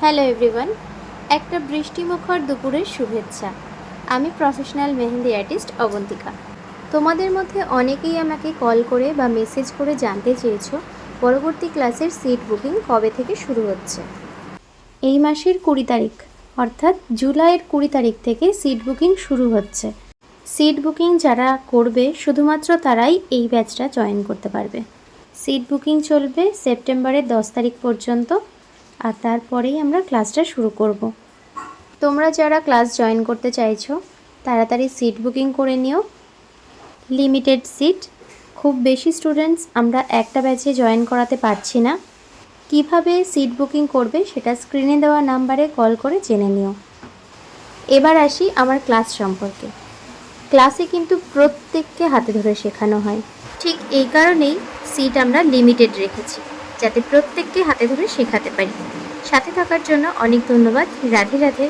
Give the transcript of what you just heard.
Hello everyone, একটা বৃষ্টিমুখর দুপুরের শুভেচ্ছা। আমি প্রফেশনাল মেহেন্দি আর্টিস্ট অবন্তিকা। তোমাদের মধ্যে অনেকেই আমাকে কল করে বা মেসেজ করে জানতে চেয়েছো পরবর্তী ক্লাসের সিট বুকিং কবে থেকে শুরু হচ্ছে। এই মাসের 20 তারিখ অর্থাৎ জুলাইয়ের 20 তারিখ থেকে সিট বুকিং শুরু হচ্ছে। সিট বুকিং যারা করবে শুধুমাত্র তারাই এই ব্যাচটা জয়েন করতে পারবে। সিট বুকিং চলবে সেপ্টেম্বরের 10 তারিখ পর্যন্ত, আর তারপরেই আমরা ক্লাসটা শুরু করব। তোমরা যারা ক্লাস জয়েন করতে চাইছো তাড়াতাড়ি সিট বুকিং করে নিও। লিমিটেড সিট, খুব বেশি স্টুডেন্টস আমরা একটা ব্যাচে জয়েন করাতে পারছি না। কিভাবে সিট বুকিং করবে সেটা স্ক্রিনে দেওয়া নাম্বারে কল করে জেনে নিও। এবার আসি আমার ক্লাস সম্পর্কে। ক্লাসে কিন্তু প্রত্যেককে হাতে ধরে শেখানো হয়। ঠিক এই কারণেই সিট আমরা লিমিটেড রেখেছি, যাতে প্রত্যেককে হাতে ধরে শেখাতে পারি। সাথে থাকার জন্য অনেক ধন্যবাদ। রাধে রাধে।